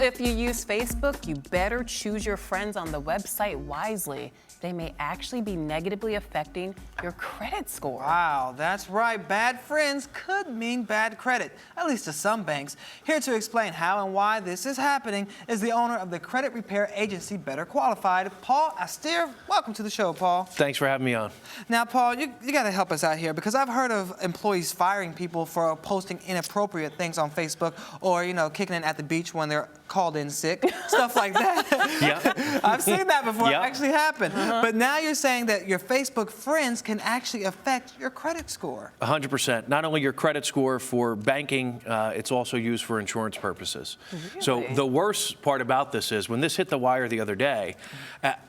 if you use Facebook, you better choose your friends on the website wisely. They may actually be negatively affecting your credit score. Wow, that's right. Bad friends could mean bad credit, at least to some banks. Here to explain how and why this is happening is the owner of the credit repair agency Better Qualified, Paul Oster. Welcome to the show, Paul. Thanks for having me on. Now, Paul, you got to help us out here because I've heard of employees firing people for posting inappropriate things on Facebook or, kicking in at the beach when they're called in sick, stuff like that. Yeah. I've seen that before. Yep. It actually happened. But now you're saying that your Facebook friends can actually affect your credit score. 100%. Not only your credit score for banking, it's also used for insurance purposes. Really? So the worst part about this is when this hit the wire the other day,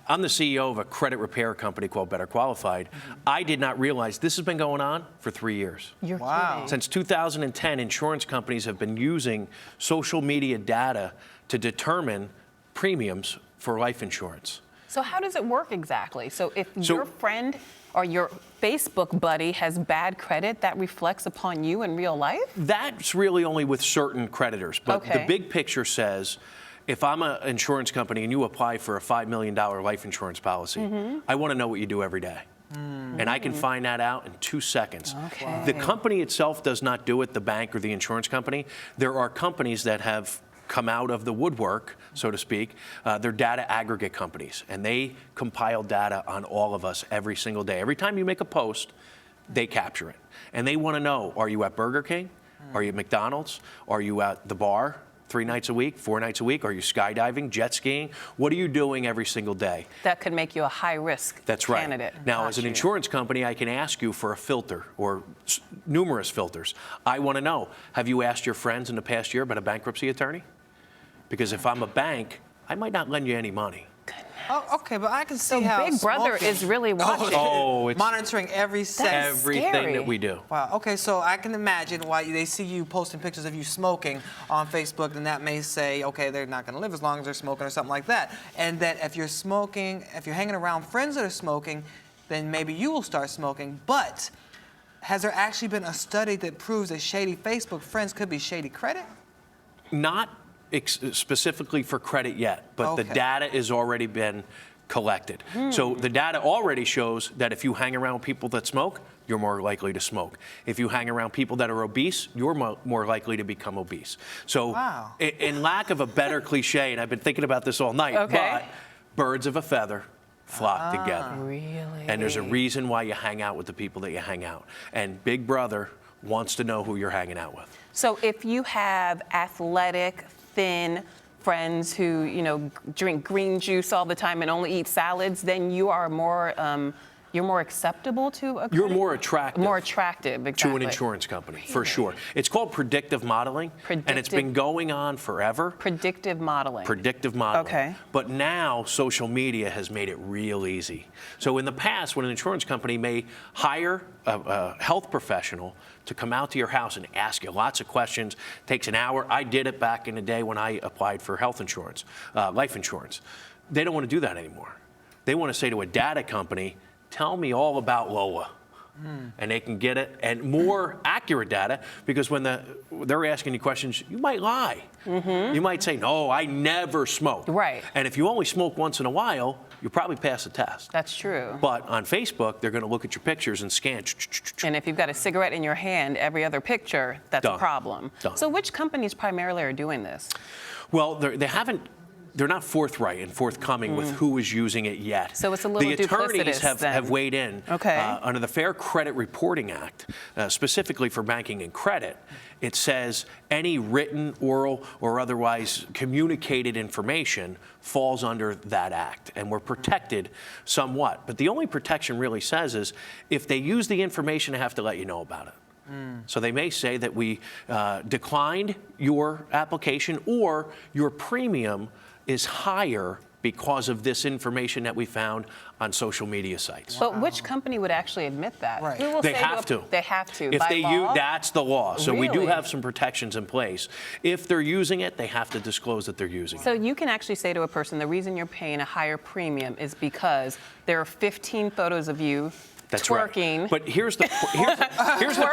I'm the CEO of a credit repair company called Better Qualified. I did not realize this has been going on for 3 years. You're Wow. kidding. Since 2010, insurance companies have been using social media data to determine premiums for life insurance. So how does it work exactly? So if your friend or your Facebook buddy has bad credit, that reflects upon you in real life? That's really only with certain creditors. But Okay. the big picture says, if I'm an insurance company and you apply for a $5 million life insurance policy, I want to know what you do every day. And I can find that out in 2 seconds. Okay. The company itself does not do it, the bank or the insurance company. There are companies that have come out of the woodwork, so to speak. They're data aggregate companies, and they compile data on all of us every single day. Every time you make a post, they capture it. And they want to know, are you at Burger King? Are you at McDonald's? Are you at the bar 3 nights a week, 4 nights a week? Are you skydiving, jet skiing? What are you doing every single day? That could make you a high-risk That's right. candidate. Now, as an Got you. insurance company, I can ask you for a filter or numerous filters. I want to know, have you asked your friends in the past year about a bankruptcy attorney? Because if I'm a bank, I might not lend you any money. Oh, okay, but I can see So how Big Brother smoking- is really watching. Oh, it's monitoring every second. That's everything scary. that we do. Wow. Okay, so I can imagine why they see you posting pictures of you smoking on Facebook, and that may say, okay, they're not going to live as long as they're smoking or something like that. And that if you're smoking, if you're hanging around friends that are smoking, then maybe you will start smoking. But has there actually been a study that proves that shady Facebook friends could be shady credit? Not specifically for credit yet, but the Okay. data has already been collected. So the data already shows that if you hang around people that smoke, you're more likely to smoke. If you hang around people that are obese, you're more likely to become obese. So Wow. in lack of a better cliche, and I've been thinking about this all night, Okay. but birds of a feather flock together. Really? And there's a reason why you hang out with the people that you hang out. And Big Brother wants to know who you're hanging out with. So if you have athletic, thin friends who, drink green juice all the time and only eat salads, then you are you're more acceptable to a You're credit- more attractive. More attractive, exactly. To an insurance company, for sure. It's called predictive modeling, and it's been going on forever. Predictive modeling. Predictive modeling. Okay. But now social media has made it real easy. So in the past, when an insurance company may hire a health professional to come out to your house and ask you lots of questions, takes an hour. I did it back in the day when I applied for health insurance, life insurance. They don't want to do that anymore. They want to say to a data company, tell me all about Lola. And they can get it, and more accurate data, because when they're asking you questions, you might lie. You might say, no, I never smoked. Right. And if you only smoke once in a while, you'll probably pass the test. That's true. But on Facebook, they're going to look at your pictures and scan. And if you've got a cigarette in your hand, every other picture, that's a Done. problem. Done. So which companies primarily are doing this? Well, they're not forthright and forthcoming with who is using it yet. So it's a little The attorneys duplicitous then. have weighed in. Okay. Under the Fair Credit Reporting Act, specifically for banking and credit, it says any written, oral, or otherwise communicated information falls under that act, and we're protected somewhat. But the only protection really says is if they use the information, they have to let you know about it. So they may say that we declined your application, or your premium is higher because of this information that we found on social media sites. But which company would actually admit that? Right. Who will They say have to. They have to. If by they law? use, that's the law. So we do Really? have some protections in place. If they're using it, they have to disclose that they're using it. So you can actually say to a person, the reason you're paying a higher premium is because there are 15 photos of you That's twerking. Right. But here's the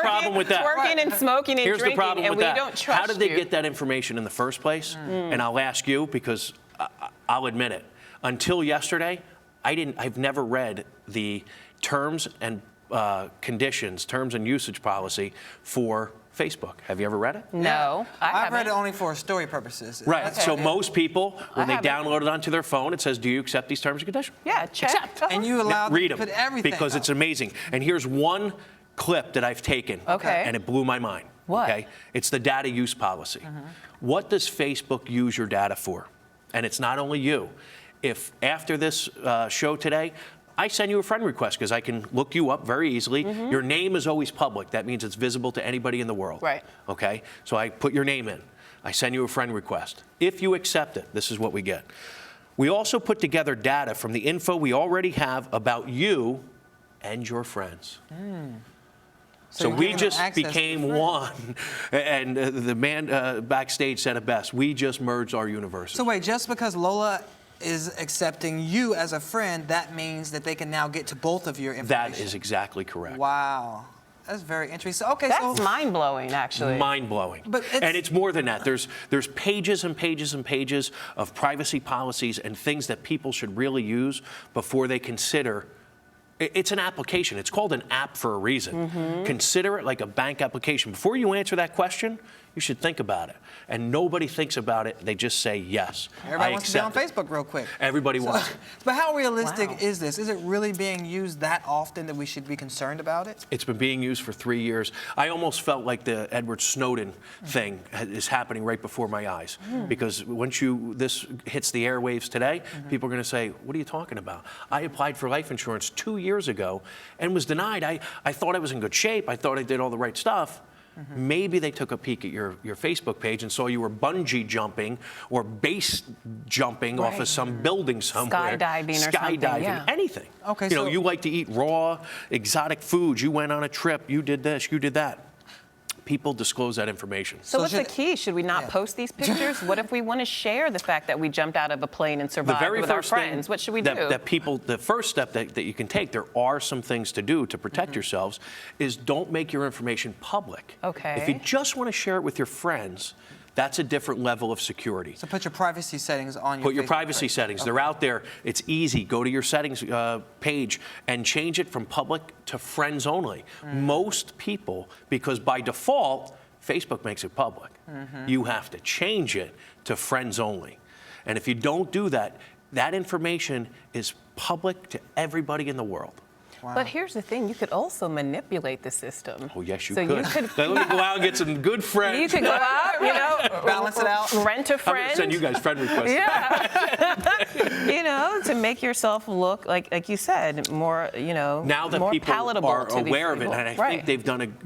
problem with that. Twerking and smoking and Here's drinking, the problem and with we that. don't trust How did they you. get that information in the first place? And I'll ask you because I'll admit it. Until yesterday, I've never read the terms and conditions, terms and usage policy for Facebook. Have you ever read it? No, I've read it only for story purposes. Right. That's So it. most people, when they haven't. download it onto their phone, it says, "Do you accept these terms and conditions?" Yeah, check. Accept. And you allow them Read to them put everything because up. it's amazing. And here's one clip that I've taken, Okay. and it blew my mind. What? Okay, it's the data use policy. What does Facebook use your data for? And it's not only you. If after this show today, I send you a friend request because I can look you up very easily. Your name is always public. That means it's visible to anybody in the world. Right. Okay, so I put your name in. I send you a friend request. If you accept it, this is what we get. We also put together data from the info we already have about you and your friends. So you're we giving them just access to became friends. one. And the man backstage said it best. We just merged our universes. So wait, just because Lola is accepting you as a friend, that means that they can now get to both of your information. That is exactly correct. Wow. That's very interesting. Okay, That's so mind-blowing, actually. Mind-blowing. But it's- And it's more than that. There's pages and pages and pages of privacy policies and things that people should really use before they consider. It's an application. It's called an app for a reason. Consider it like a bank application. Before you answer that question, you should think about it. And nobody thinks about it. They just say yes. everybody I wants to be on accept it. Facebook real quick. Everybody wants it. But how realistic Wow. is this? Is it really being used that often that we should be concerned about it? It's been being used for 3 years. I almost felt like the Edward Snowden thing is happening right before my eyes. Because once this hits the airwaves today, people are going to say, what are you talking about? I applied for life insurance 2 years ago and was denied. I thought I was in good shape. I thought I did all the right stuff. Maybe they took a peek at your Facebook page and saw you were bungee jumping or base jumping off Right. of some building somewhere. Skydiving or something, Skydiving, yeah. anything. Okay, You know, so- you like to eat raw, exotic foods. You went on a trip. You did this. You did that. People disclose that information. So what's the should- key? Should we not Yeah. post these pictures? What if we want to share the fact that we jumped out of a plane and The survived very with our first thing friends? What should we that, do? the first step that you can take, there are some things to do to protect yourselves, is don't make your information public. Okay. If you just want to share it with your friends, that's a different level of security. So put your privacy settings on your Put your Facebook privacy page. settings. Okay. They're out there. It's easy. Go to your settings page and change it from public to friends only. Most people, because by default, Facebook makes it public. You have to change it to friends only. And if you don't do that, that information is public to everybody in the world. But here's the thing, you could also manipulate the system. Oh, yes, you so could. You could Let me go out and get some good friends. you could go out, you know, Balance it out. rent a I'm going friend. to send you guys friend requests. Yeah. You know, to make yourself look like you said, more, you know, Now that more people palatable are to these aware of it, people. and I Right. think they've done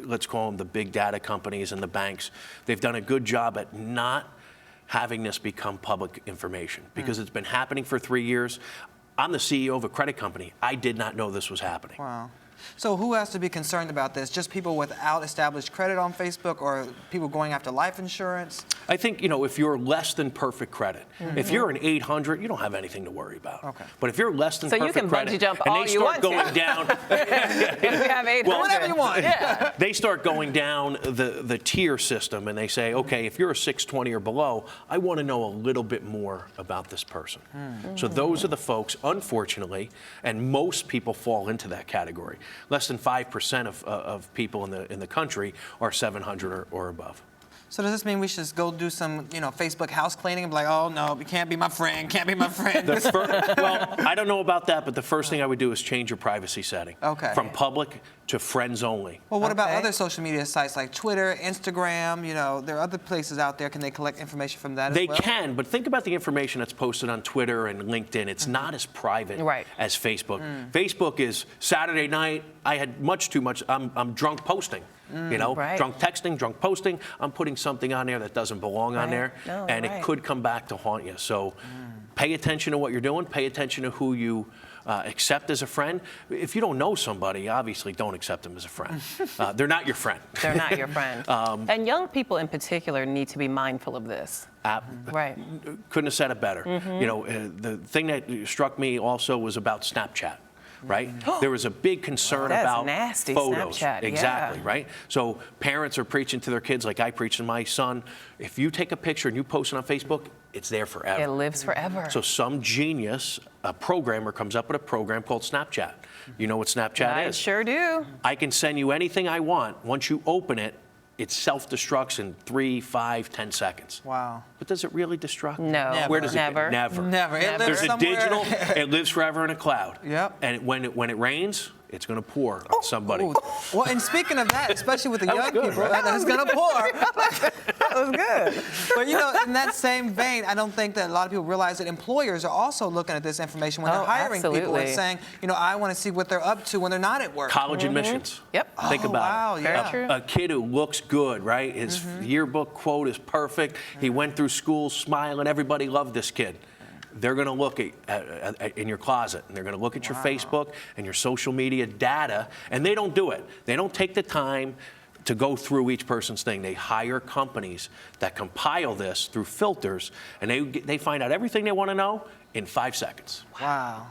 let's call them the big data companies and the banks, they've done a good job at not having this become public information because it's been happening for 3 years. I'm the CEO of a credit company. I did not know this was happening. Wow. So who has to be concerned about this? Just people without established credit on Facebook or people going after life insurance? I think, if you're less than perfect credit, if you're an 800, you don't have anything to worry about. Okay. But if you're less than So you perfect can credit, bungee jump and all they you start want to. going down, If you have 800. Whatever you want. Yeah. they start going down the tier system and they say, okay, if you're a 620 or below, I want to know a little bit more about this person. So those are the folks, unfortunately, and most people fall into that category. Less than 5% of people in the country are 700 or above. So does this mean we should just go do some, Facebook house cleaning and be like, oh no, you can't be my friend, can't be my friend? Well, I don't know about that, but the first thing I would do is change your privacy setting. Okay. From public to friends only. Well, what about Okay. other social media sites like Twitter, Instagram? There are other places out there. Can they collect information from that They as well? can, but think about the information that's posted on Twitter and LinkedIn. It's not as private Right. as Facebook. Facebook is Saturday night, I had much too much, I'm drunk posting. Right. Drunk texting, drunk posting. I'm putting something on there that doesn't belong on Right. there, No, and right. it could come back to haunt you. So pay attention to what you're doing. Pay attention to who you accept as a friend. If you don't know somebody, obviously don't accept them as a friend. They're not your friend. They're not your friend. And young people in particular need to be mindful of this. Right. Couldn't have said it better. The thing that struck me also was about Snapchat. right? There was a big concern That's about nasty, photos. Snapchat, yeah. Exactly, right? So parents are preaching to their kids like I preach to my son. If you take a picture and you post it on Facebook, it's there forever. It lives forever. So some genius, a programmer, comes up with a program called Snapchat. You know what Snapchat I is? sure do. I can send you anything I want. Once you open it, it self-destructs in 3, 5, 10 seconds. Wow. But does it really destruct? No. Never. Where does it Never. go? Never. Never. It lives There's a somewhere. digital, it lives forever in a cloud. Yep. And when it rains, it's going to pour on somebody. Ooh. Well, and speaking of that, especially with the That was young good, people, right? it's going to pour. That was good. But you know, in that same vein, I don't think that a lot of people realize that employers are also looking at this information when they're Oh, hiring people and absolutely. saying, you know, I want to see what they're up to when they're not at work. College admissions. Yep. Think Oh, about wow, it. yeah. Very true. A kid who looks good, right? His yearbook quote is perfect. He went through school smiling. Everybody loved this kid. They're going to look at in your closet, and they're going to look at your Facebook and your social media data, and they don't do it. They don't take the time to go through each person's thing. They hire companies that compile this through filters, and they find out everything they want to know in 5 seconds. Wow.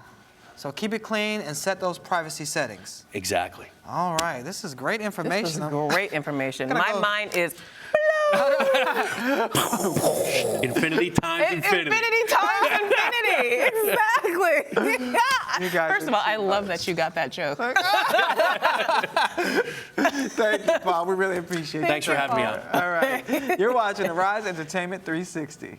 So keep it clean and set those privacy settings. Exactly. All right, this is great information. This is great information. Gonna My go- mind is Infinity times infinity. infinity times infinity. Exactly. You guys First are of all, I love that you got that joke. Thank you, Paul. We really appreciate it. Thanks for having me on. All right. You're watching the Rise Entertainment 360.